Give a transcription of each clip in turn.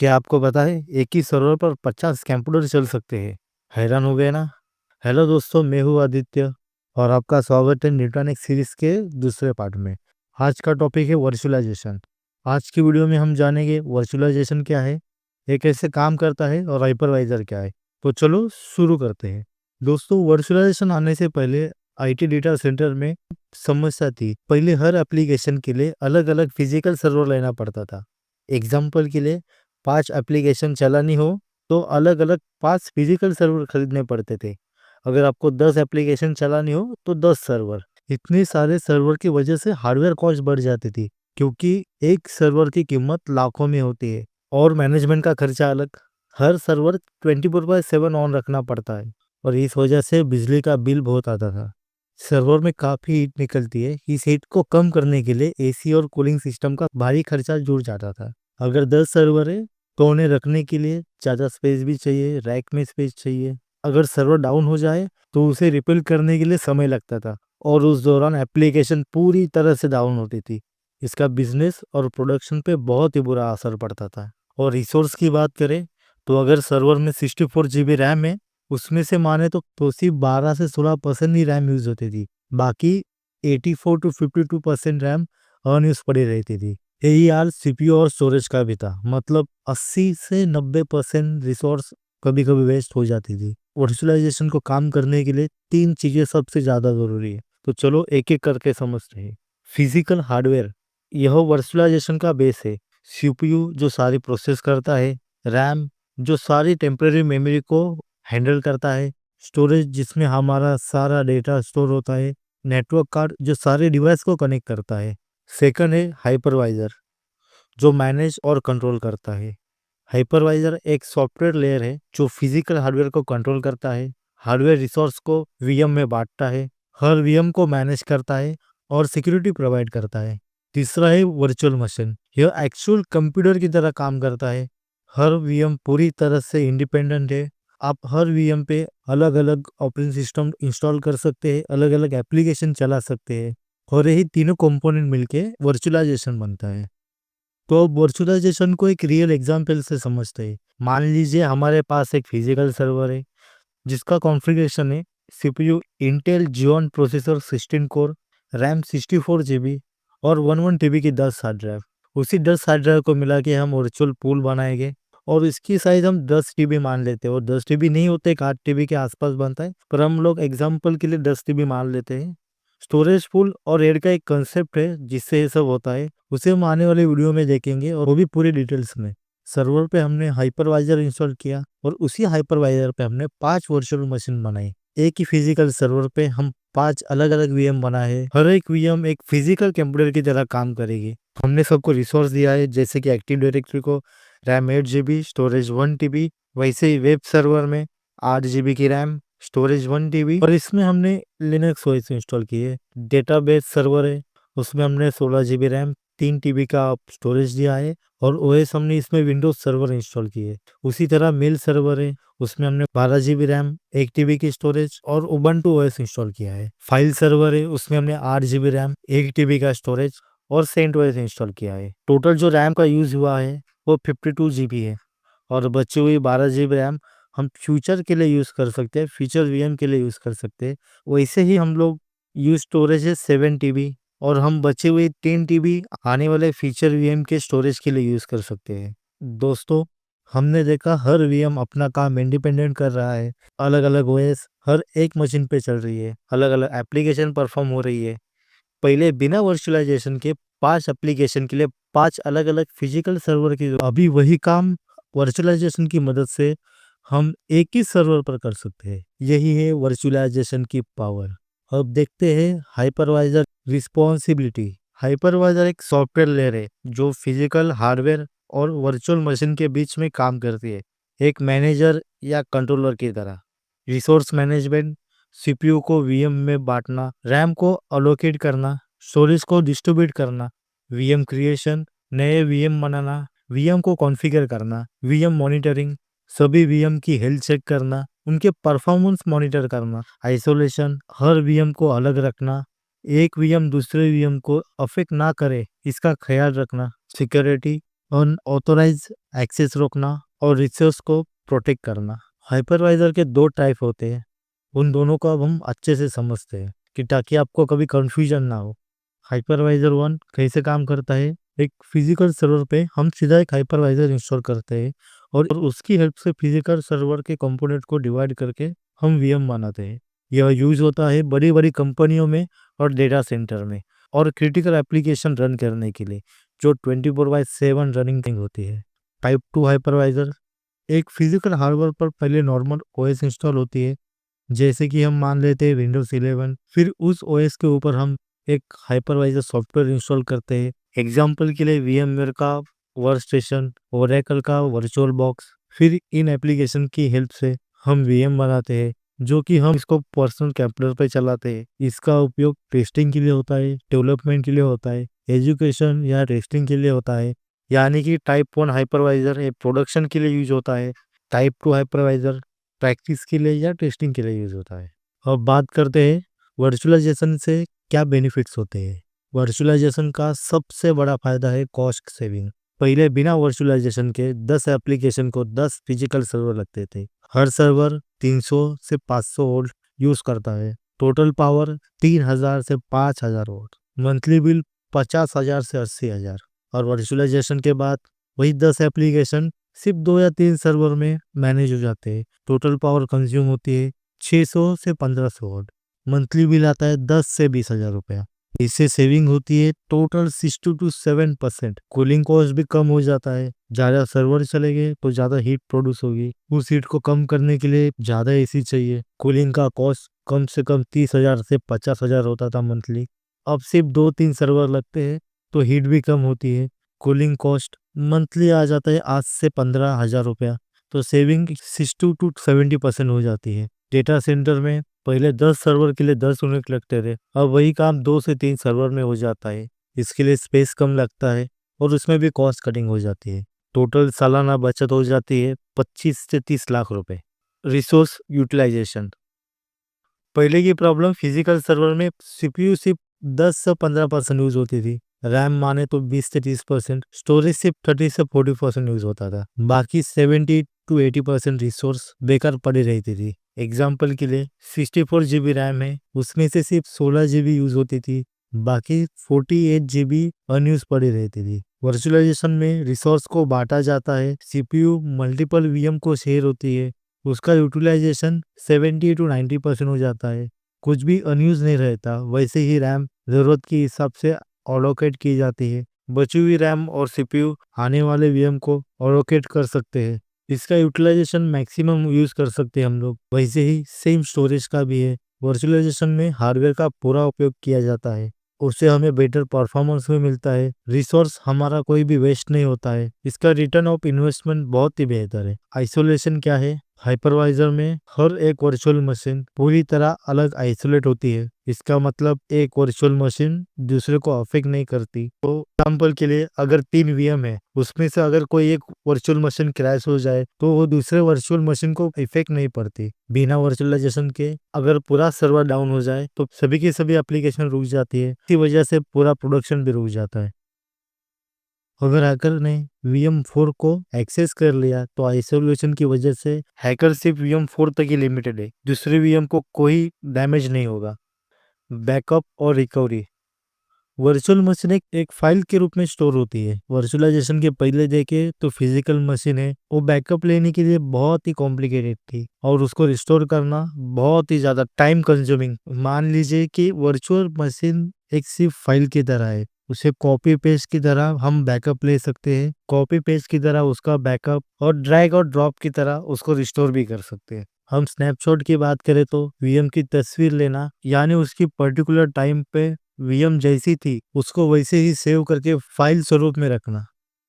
क्या आपको पता है एक ही सर्वर पर 50 कंप्यूटर चल सकते हैं? हैरान हो गए ना? हेलो दोस्तों, मैं हूँ आदित्य और आपका स्वागत है न्यूटॉनिक सीरीज के दूसरे पार्ट में। आज का टॉपिक है वर्चुअलाइजेशन। आज की वीडियो में हम जानेंगे वर्चुअलाइजेशन क्या है, ये कैसे काम करता है और हाइपरवाइजर क्या है। तो चलो शुरू करते हैं। दोस्तों, वर्चुअलाइजेशन आने से पहले आईटी डेटा सेंटर में समस्या थी। पहले हर एप्लीकेशन के लिए अलग अलग फिजिकल सर्वर लेना पड़ता था। एग्जाम्पल के लिए 5 एप्लीकेशन चलानी हो तो अलग अलग 5 फिजिकल सर्वर खरीदने पड़ते थे। अगर आपको 10 एप्लीकेशन चलानी हो तो 10 सर्वर। इतने सारे सर्वर की वजह से हार्डवेयर कॉस्ट बढ़ जाती थी, क्योंकि एक सर्वर की कीमत लाखों में होती है और मैनेजमेंट का खर्चा अलग। हर सर्वर 24/7 ऑन रखना पड़ता है और इस वजह से बिजली का बिल बहुत आता था। सर्वर में काफ़ी हीट निकलती है। इस हीट को कम करने के लिए एसी और कूलिंग सिस्टम का भारी खर्चा जुड़ जाता था। अगर 10 सर्वर है तो उन्हें रखने के लिए ज़्यादा स्पेस भी चाहिए, रैक में स्पेस चाहिए। अगर सर्वर डाउन हो जाए तो उसे रिपेयर करने के लिए समय लगता था और उस दौरान एप्लीकेशन पूरी तरह से डाउन होती थी। इसका बिजनेस और प्रोडक्शन पे बहुत ही बुरा असर पड़ता था। और रिसोर्स की बात करें तो अगर सर्वर में 64 GB रैम है, उसमें से माने तो सिर्फ 12 से 16% ही रैम यूज होती थी। बाकी 84 to 52% रैम अनयूज पड़ी रहती थी। यही हाल सीपीयू और स्टोरेज का भी था। मतलब 80 से 90% रिसोर्स कभी कभी वेस्ट हो जाती थी। वर्चुअलाइजेशन को काम करने के लिए 3 चीजें सबसे ज्यादा जरूरी है। तो चलो एक एक करके समझते हैं। फिजिकल हार्डवेयर, यह वर्चुअलाइजेशन का बेस है। सीपीयू जो सारी प्रोसेस करता है, रैम जो सारी टेम्परेरी मेमोरी को हैंडल करता है, स्टोरेज जिसमें हमारा सारा डेटा स्टोर होता है, नेटवर्क कार्ड जो सारे डिवाइस को कनेक्ट करता है। सेकंड है हाइपरवाइजर, जो मैनेज और कंट्रोल करता है। हाइपरवाइजर एक सॉफ्टवेयर लेयर है जो फिजिकल हार्डवेयर को कंट्रोल करता है, हार्डवेयर रिसोर्स को वीएम में बांटता है, हर वीएम को मैनेज करता है और सिक्योरिटी प्रोवाइड करता है। तीसरा है वर्चुअल मशीन, यह एक्चुअल कंप्यूटर की तरह काम करता है। हर वीएम पूरी तरह से इंडिपेंडेंट है। आप हर वीएम पे अलग अलग ऑपरेटिंग सिस्टम इंस्टॉल कर सकते हैं, अलग अलग एप्लीकेशन चला सकते हैं और यही तीनों कंपोनेंट मिलके वर्चुअलाइजेशन बनता है। तो अब वर्चुअलाइजेशन को एक रियल एग्जांपल से समझते हैं। मान लीजिए हमारे पास एक फिजिकल सर्वर है जिसका कॉन्फ़िगरेशन है CPU Intel Xeon processor 16 core, RAM 64 GB और 11 TB की 10 हार्ड ड्राइव। उसी 10 हार्ड ड्राइव को मिला के हम वर्चुअल पूल बनाएंगे और इसकी साइज हम 10 TB मान लेते हैं। और 10 TB नहीं होते, 8 TB के आसपास बनता है, पर हम लोग एग्जाम्पल के लिए 10 TB मान लेते हैं। स्टोरेज पूल और रेड का एक कंसेप्ट है जिससे ये सब होता है, उसे हम आने वाले वीडियो में देखेंगे और वो भी पूरी डिटेल्स में। सर्वर पे हमने हाइपरवाइजर इंस्टॉल किया और उसी हाइपरवाइजर पे हमने 5 वर्चुअल मशीन बनाई। एक ही फिजिकल सर्वर पे हम 5 अलग अलग वीएम बनाए। हर एक वीएम एक फिजिकल कंप्यूटर की तरह काम करेगी। हमने सबको रिसोर्स दिया है, जैसे कि एक्टिव डायरेक्टरी को रैम 8 GB, स्टोरेज 1 TB। वैसे ही वेब सर्वर में 8 GB की रैम, स्टोरेज 1 TB और इसमें हमने लिनक्स ओएस इंस्टॉल की है। डेटाबेस सर्वर है, उसमें हमने 16 GB रैम, 3 TB का स्टोरेज दिया है और ओएस हमने इसमें विंडोज सर्वर इंस्टॉल की है। उसी तरह मेल सर्वर है, उसमें हमने 12 GB रैम, 1 TB की स्टोरेज और उबंटू ओएस इंस्टॉल किया है। फाइल सर्वर है, उसमें हमने 8 GB रैम, 1 TB का स्टोरेज और सेंट ओएस इंस्टॉल किया है। टोटल जो रैम का यूज हुआ है वो 52 GB है और बची हुई 12 GB रैम हम फ्यूचर के लिए यूज कर सकते हैं, फ्यूचर वीएम के लिए यूज कर सकते हैं। वैसे ही हम लोग यूज स्टोरेज है 7 TB और हम बचे हुए 3 TB आने वाले फीचर वीएम के स्टोरेज के लिए यूज कर सकते हैं। दोस्तों, हमने देखा हर वीएम अपना काम इंडिपेंडेंट कर रहा है। अलग अलग ओएस हर एक मशीन पे चल रही है, अलग अलग एप्लीकेशन परफॉर्म हो रही है। पहले बिना वर्चुअलाइजेशन के 5 एप्लीकेशन के लिए 5 अलग अलग फिजिकल सर्वर की, अभी वही काम वर्चुअलाइजेशन की मदद से हम एक ही सर्वर पर कर सकते हैं। यही है वर्चुअलाइजेशन की पावर। अब देखते हैं हाइपरवाइजर रिस्पॉन्सिबिलिटी। हाइपरवाइजर एक सॉफ्टवेयर लेयर है जो फिजिकल हार्डवेयर और वर्चुअल मशीन के बीच में काम करती है, एक मैनेजर या कंट्रोलर की तरह। रिसोर्स मैनेजमेंट, सीपीयू को वीएम में बांटना, रैम को अलोकेट करना, स्टोरेज को डिस्ट्रीब्यूट करना, वीएम क्रिएशन, नए वीएम बनाना, वीएम को कॉन्फ़िगर करना, वीएम मॉनिटरिंग, सभी वीएम की हेल्थ चेक करना, उनके परफॉर्मेंस मॉनिटर करना, आइसोलेशन, हर वीएम को अलग रखना, एक वीएम दूसरे वीएम को अफेक्ट ना करे इसका ख्याल रखना, सिक्योरिटी अनऑथोराइज एक्सेस रोकना और रिसोर्स को प्रोटेक्ट करना। हाइपरवाइजर के दो टाइप होते हैं, उन दोनों को अब हम अच्छे से समझते हैं कि ताकि आपको कभी कंफ्यूजन ना हो। हाइपरवाइजर वन कैसे काम करता है? एक फिजिकल सर्वर पे हम सीधा एक हाइपरवाइजर इंस्टॉल करते हैं और उसकी हेल्प से फिजिकल सर्वर के कंपोनेंट को डिवाइड करके हम वीएम बनाते हैं। यह यूज होता है बड़ी बड़ी कंपनियों में और डेटा सेंटर में और क्रिटिकल एप्लीकेशन रन करने के लिए जो 24/7 रनिंग होती है। टाइप 2 हाइपरवाइजर, एक फिजिकल हार्डवेयर पर पहले नॉर्मल ओएस इंस्टॉल होती है, जैसे कि हम मान लेते हैं विंडोज 11। फिर उस ओएस के ऊपर हम एक हाइपरवाइजर सॉफ्टवेयर इंस्टॉल करते हैं। एग्जाम्पल के लिए वीएमवेयर का वर्क स्टेशन, ओरेकल का वर्चुअल बॉक्स। फिर इन एप्लीकेशन की हेल्प से हम वीएम बनाते हैं, जो कि हम इसको पर्सनल कंप्यूटर पे चलाते हैं। इसका उपयोग टेस्टिंग के लिए होता है, डेवलपमेंट के लिए होता है, एजुकेशन या टेस्टिंग के लिए होता है। यानी कि टाइप 1 हाइपरवाइजर एक प्रोडक्शन के लिए यूज होता है, टाइप 2 हाइपरवाइजर प्रैक्टिस के लिए या टेस्टिंग के लिए यूज होता है। अब बात करते हैं वर्चुअलाइजेशन से क्या बेनिफिट्स होते हैं। वर्चुअलाइजेशन का सबसे बड़ा फायदा है कॉस्ट सेविंग। पहले बिना वर्चुअलाइजेशन के 10 एप्लीकेशन को 10 फिजिकल सर्वर लगते थे। हर सर्वर 300 से 500 वोल्ट यूज करता है। टोटल पावर 3000 से 5000 वोल्ट। मंथली बिल 50,000 से 80,000। और वर्चुअलाइजेशन के बाद वही 10 एप्लीकेशन सिर्फ 2 या 3 सर्वर में मैनेज हो जाते हैं। टोटल पावर कंज्यूम होती है 600 से 1500 वोल्ट। मंथली बिल आता है 10 से 20,000 रुपया। इससे सेविंग होती है टोटल 60 to 7%। कूलिंग कॉस्ट भी कम हो जाता है। ज्यादा सर्वर चलेंगे तो ज्यादा हीट प्रोड्यूस होगी। उस हीट को कम करने के लिए ज्यादा एसी चाहिए। कूलिंग का कॉस्ट कम से कम 30,000 से 50,000 होता था मंथली। अब सिर्फ 2-3 सर्वर लगते हैं तो हीट भी कम होती है। कूलिंग कॉस्ट मंथली आ जाता है 8 से 15,000 रुपया। तो सेविंग 60 to 70% हो जाती है। डेटा सेंटर में पहले 10 सर्वर के लिए 10 यूनिट लगते थे, अब वही काम 2 से 3 सर्वर में हो जाता है। इसके लिए स्पेस कम लगता है और उसमें भी कॉस्ट कटिंग हो जाती है। टोटल सालाना बचत हो जाती है 25 से 30 लाख रुपए। रिसोर्स यूटिलाइजेशन, पहले की प्रॉब्लम फिजिकल सर्वर में सीपीयू सिर्फ 10 से 15% यूज होती थी। रैम माने तो 20 से 30%, स्टोरेज सिर्फ 30 से 40% यूज होता था। बाकी 70 to 80% रिसोर्स बेकार पड़ी रहती थी। एग्जाम्पल के लिए 64 GB रैम है, उसमें से सिर्फ 16 GB यूज होती थी, बाकी 48 GB अनयूज पड़ी रहती थी। वर्चुअलाइजेशन में रिसोर्स को बांटा जाता है, सीपीयू मल्टीपल वीएम को शेयर होती है, उसका यूटिलाइजेशन 70 to 90% हो जाता है। कुछ भी अनयूज नहीं रहता। वैसे ही रैम जरूरत के हिसाब से अलोकेट की जाती है। बची हुई रैम और सीपीयू आने वाले वीएम को अलोकेट कर सकते हैं। इसका यूटिलाइजेशन मैक्सिमम यूज कर सकते हैं हम लोग। वैसे ही सेम स्टोरेज का भी है। वर्चुअलाइजेशन में हार्डवेयर का पूरा उपयोग किया जाता है, उससे हमें बेटर परफॉर्मेंस भी मिलता है। रिसोर्स हमारा कोई भी वेस्ट नहीं होता है। इसका रिटर्न ऑफ इन्वेस्टमेंट बहुत ही बेहतर है। आइसोलेशन क्या है? हाइपरवाइजर में हर एक वर्चुअल मशीन पूरी तरह अलग आइसोलेट होती है। इसका मतलब एक वर्चुअल मशीन दूसरे को अफेक्ट नहीं करती। तो एग्जाम्पल के लिए अगर 3 वीएम है, उसमें से अगर कोई एक वर्चुअल मशीन क्रैश हो जाए तो वो दूसरे वर्चुअल मशीन को इफेक्ट नहीं पड़ती। बिना वर्चुअलाइजेशन के अगर पूरा सर्वर डाउन हो जाए तो सभी की सभी एप्लीकेशन रुक जाती है। इसी वजह से पूरा प्रोडक्शन भी रुक जाता है। अगर हैकर ने VM4 को एक्सेस कर लिया तो आइसोलेशन की वजह से हैकर सिर्फ VM4 तक ही लिमिटेड है, दूसरे वीएम को कोई डैमेज नहीं होगा। बैकअप और रिकवरी, वर्चुअल मशीन एक फाइल के रूप में स्टोर होती है। वर्चुअलाइजेशन के पहले देखे तो फिजिकल मशीन है, वो बैकअप लेने के लिए बहुत ही कॉम्प्लिकेटेड थी और उसको रिस्टोर करना बहुत ही ज्यादा टाइम कंज्यूमिंग। मान लीजिए कि वर्चुअल मशीन एक सिर्फ फाइल की तरह है, उसे कॉपी पेस्ट की तरह हम बैकअप ले सकते हैं, कॉपी पेस्ट की तरह उसका बैकअप और ड्रैग और ड्रॉप की तरह उसको रिस्टोर भी कर सकते हैं। हम स्नैपशॉट की बात करें तो वीएम की तस्वीर लेना, यानी उसकी पर्टिकुलर टाइम पे वीएम जैसी थी उसको वैसे ही सेव करके फाइल स्वरूप में रखना।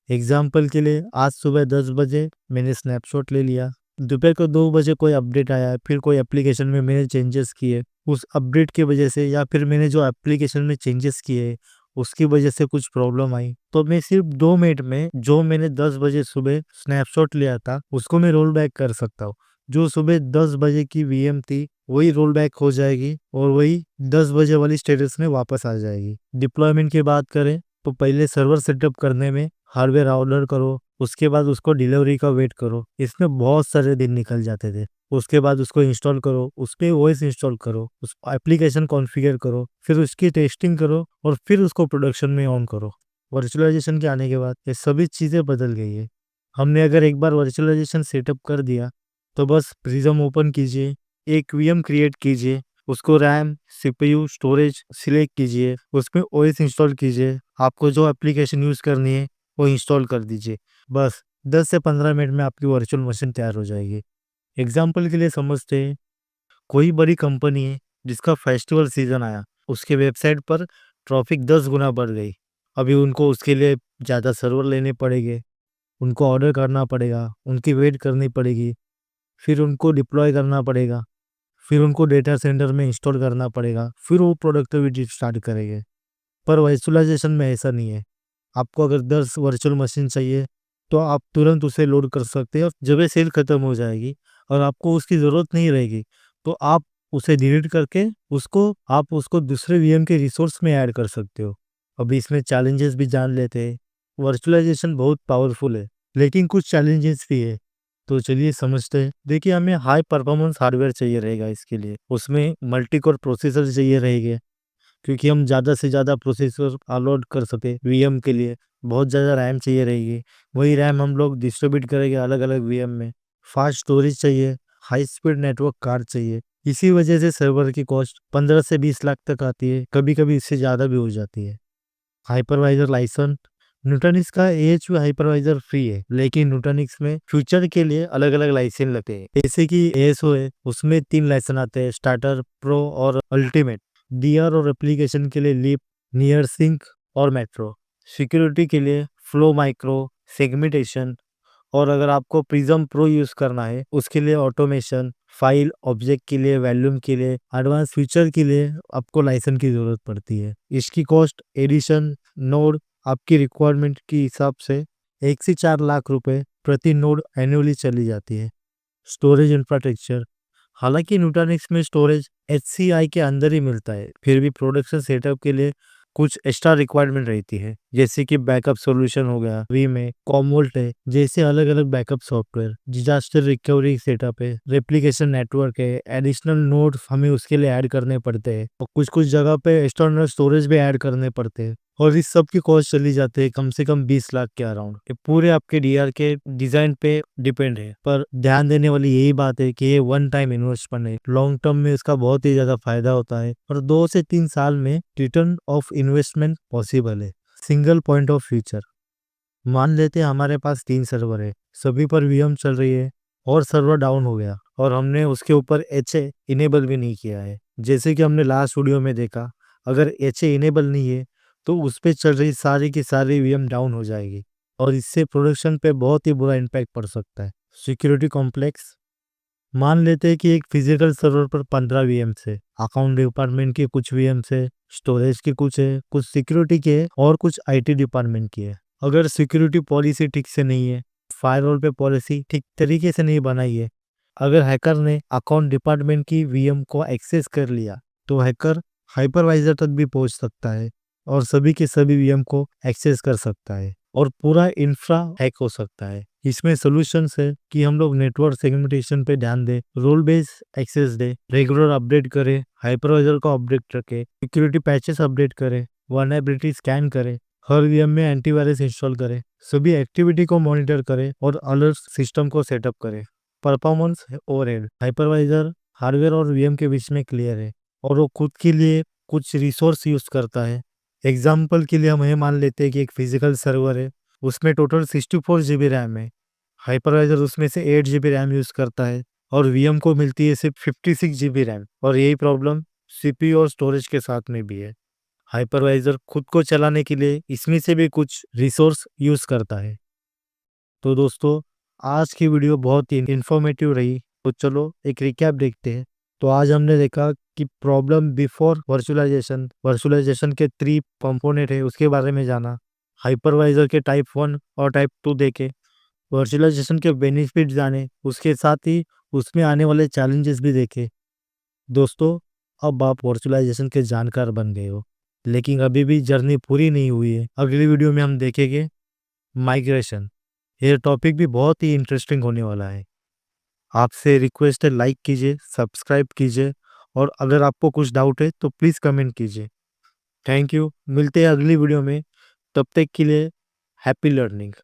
एग्जाम्पल के लिए आज सुबह 10 बजे मैंने स्नैपशॉट ले लिया, दोपहर को 2 बजे कोई अपडेट आया, फिर कोई एप्लीकेशन में मैंने चेंजेस किए, उस अपडेट की वजह से या फिर मैंने जो एप्लीकेशन में चेंजेस किए उसकी वजह से कुछ प्रॉब्लम आई, तो मैं सिर्फ 2 मिनट में जो मैंने 10 बजे सुबह स्नैपशॉट लिया था उसको मैं रोल बैक कर सकता हूँ। जो सुबह 10 बजे की वीएम थी वही रोल बैक हो जाएगी और वही 10 बजे वाली स्टेटस में वापस आ जाएगी। डिप्लॉयमेंट की बात करें तो पहले सर्वर सेटअप करने में हार्डवेयर ऑर्डर करो, उसके बाद उसको डिलीवरी का वेट करो, इसमें बहुत सारे दिन निकल जाते थे। उसके बाद उसको इंस्टॉल करो, उसपे ओएस इंस्टॉल करो, उस एप्लीकेशन कॉन्फ़िगर करो, फिर उसकी टेस्टिंग करो और फिर उसको प्रोडक्शन में ऑन करो। वर्चुअलाइजेशन के आने के बाद ये सभी चीज़ें बदल गई है। हमने अगर एक बार वर्चुअलाइजेशन सेटअप कर दिया, तो बस प्रिज्म ओपन कीजिए, एक वीएम क्रिएट कीजिए, उसको रैम, सीपीयू, स्टोरेज सिलेक्ट कीजिए, उसमें ओएस इंस्टॉल कीजिए, आपको जो एप्लीकेशन यूज़ करनी है वो इंस्टॉल कर दीजिए। बस 10 से 15 मिनट में आपकी वर्चुअल मशीन तैयार हो जाएगी। एग्जाम्पल के लिए समझते हैं, कोई बड़ी कंपनी है जिसका फेस्टिवल सीजन आया, उसके वेबसाइट पर ट्रैफिक 10 गुना बढ़ गई। अभी उनको उसके लिए ज़्यादा सर्वर लेने पड़ेंगे, उनको ऑर्डर करना पड़ेगा, उनकी वेट करनी पड़ेगी, फिर उनको डिप्लॉय करना पड़ेगा, फिर उनको डेटा सेंटर में इंस्टॉल करना पड़ेगा, फिर वो प्रोडक्टिविटी स्टार्ट करेंगे। पर वर्चुअलाइजेशन में ऐसा नहीं है। आपको अगर 10 वर्चुअल मशीन चाहिए, तो आप तुरंत उसे लोड कर सकते हैं और जब ये सेल खत्म हो जाएगी और आपको उसकी ज़रूरत नहीं रहेगी, तो आप उसे डिलीट करके उसको दूसरे वीएम के रिसोर्स में ऐड कर सकते हो। अभी इसमें चैलेंजेस भी जान लेते हैं। वर्चुअलाइजेशन बहुत पावरफुल है, लेकिन कुछ चैलेंजेस भी है। तो चलिए समझते हैं। देखिए, हमें हाई परफॉर्मेंस हार्डवेयर चाहिए रहेगा इसके लिए। उसमें मल्टी कोर प्रोसेसर चाहिए रहेंगे, क्योंकि हम ज़्यादा से ज़्यादा प्रोसेसर अपलोड कर सके वीएम के लिए। बहुत ज़्यादा रैम चाहिए रहेगी, वही रैम हम लोग डिस्ट्रीब्यूट करेंगे अलग अलग वीएम में। फास्ट स्टोरेज चाहिए, हाई स्पीड नेटवर्क कार्ड चाहिए। इसी वजह से सर्वर की कॉस्ट 15 से 20 लाख तक आती है, कभी कभी इससे ज़्यादा भी हो जाती है। हाइपरवाइजर लाइसेंस, न्यूटनिक्स का एएचवी हाइपरवाइजर फ्री है, लेकिन न्यूटनिक्स में फ्यूचर के लिए अलग अलग लाइसेंस लगते हैं। जैसे कि एएसओ है, उसमें 3 लाइसेंस आते हैं, स्टार्टर, प्रो और अल्टीमेट। डीआर और एप्लीकेशन के लिए लीप, नियर सिंक और मेट्रो। सिक्योरिटी के लिए फ्लो माइक्रो, सेगमेंटेशन। और अगर आपको प्रिज्म प्रो यूज़ करना है, उसके लिए ऑटोमेशन, फाइल ऑब्जेक्ट के लिए, वॉल्यूम के लिए, एडवांस फीचर के लिए आपको लाइसेंस की ज़रूरत पड़ती है। इसकी कॉस्ट एडिशन नोड आपकी रिक्वायरमेंट के हिसाब से 1 से 4 लाख रुपए प्रति नोड एनुअली चली जाती है। स्टोरेज इंफ्रास्ट्रक्चर, हालांकि न्यूटनिक्स में स्टोरेज एचसीआई के अंदर ही मिलता है, फिर भी प्रोडक्शन सेटअप के लिए कुछ एक्स्ट्रा रिक्वायरमेंट रहती है, जैसे कि बैकअप सॉल्यूशन हो गया, वीम है, कॉमवोल्ट है, जैसे अलग अलग backup software, disaster recovery setup है, रेप्लिकेशन नेटवर्क है, एडिशनल नोड हमें उसके लिए ऐड करने पड़ते हैं और कुछ कुछ जगह पे एक्सटर्नल स्टोरेज भी ऐड करने पड़ते हैं। और इस सब की कॉस्ट चली जाती है कम से कम 20 लाख के अराउंड। ये पूरे आपके डीआर के डिजाइन पे डिपेंड है, पर ध्यान देने वाली यही बात है कि ये वन टाइम इन्वेस्टमेंट है। लॉन्ग टर्म में इसका बहुत ही ज्यादा फायदा होता है और 2 से 3 साल में रिटर्न ऑफ इन्वेस्टमेंट पॉसिबल है। सिंगल पॉइंट ऑफ फ्यूचर, मान लेते हैं हमारे पास 3 सर्वर है, सभी पर वीएम चल रही है और सर्वर डाउन हो गया और हमने उसके ऊपर एचए इनेबल भी नहीं किया है। जैसे कि हमने लास्ट वीडियो में देखा, अगर एचए इनेबल नहीं है तो उस पे चल रही सारी की सारी वीएम डाउन हो जाएगी और इससे प्रोडक्शन पे बहुत ही बुरा इम्पैक्ट पड़ सकता है। सिक्योरिटी कॉम्प्लेक्स, मान लेते हैं कि एक फिजिकल सर्वर पर 15 वीएम से, अकाउंट डिपार्टमेंट के कुछ वीएम से, स्टोरेज के कुछ है, कुछ सिक्योरिटी के है और कुछ आईटी डिपार्टमेंट की है। अगर सिक्योरिटी पॉलिसी ठीक से नहीं है, फायरवॉल पे पॉलिसी ठीक तरीके से नहीं बनाई है, अगर हैकर ने अकाउंट डिपार्टमेंट की वीएम को एक्सेस कर लिया, तो हैकर हाइपरवाइजर तक भी पहुंच सकता है और सभी के सभी वीएम को एक्सेस कर सकता है और पूरा इंफ्रा हैक हो सकता है। इसमें सोल्यूशंस है कि हम लोग नेटवर्क सेगमेंटेशन पे ध्यान दें, रोल बेस एक्सेस दे, रेगुलर अपडेट करें, हाइपरवाइजर को अपडेट रखें, सिक्योरिटी पैचेस अपडेट करें, वल्नरेबिलिटी स्कैन करें, हर वीएम में एंटीवायरस इंस्टॉल करें, सभी एक्टिविटी को मॉनिटर करें और अलर्ट सिस्टम को सेटअप करें। परफॉर्मेंस ओवरहेड, हाइपरवाइजर हार्डवेयर और वीएम के बीच में क्लियर है और वो खुद के लिए कुछ रिसोर्स यूज करता है। एग्जाम्पल के लिए हम ये मान लेते हैं कि एक फिजिकल सर्वर है, उसमें टोटल 64 जीबी रैम है, हाइपरवाइजर उसमें से 8 जीबी रैम यूज करता है और वीएम को मिलती है सिर्फ 56 जीबी रैम। और यही प्रॉब्लम सीपीयू और स्टोरेज के साथ में भी है। हाइपरवाइजर खुद को चलाने के लिए इसमें से भी कुछ रिसोर्स यूज करता है। तो दोस्तों, आज की वीडियो बहुत ही इंफॉर्मेटिव रही, तो चलो एक रिकैप देखते हैं। तो आज हमने देखा कि प्रॉब्लम बिफोर वर्चुअलाइजेशन, वर्चुअलाइजेशन के 3 कंपोनेंट है उसके बारे में जाना, हाइपरवाइजर के टाइप 1 और टाइप 2 देखे, वर्चुअलाइजेशन के बेनिफिट जाने, उसके साथ ही उसमें आने वाले चैलेंजेस भी देखे। दोस्तों, अब आप वर्चुअलाइजेशन के जानकार बन गए हो, लेकिन अभी भी जर्नी पूरी नहीं हुई है। अगली वीडियो में हम देखेंगे माइग्रेशन। ये टॉपिक भी बहुत ही इंटरेस्टिंग होने वाला है। आपसे रिक्वेस्ट है, लाइक कीजिए, सब्सक्राइब कीजिए और अगर आपको कुछ डाउट है तो प्लीज़ कमेंट कीजिए। थैंक यू, मिलते हैं अगली वीडियो में। तब तक के लिए हैप्पी लर्निंग।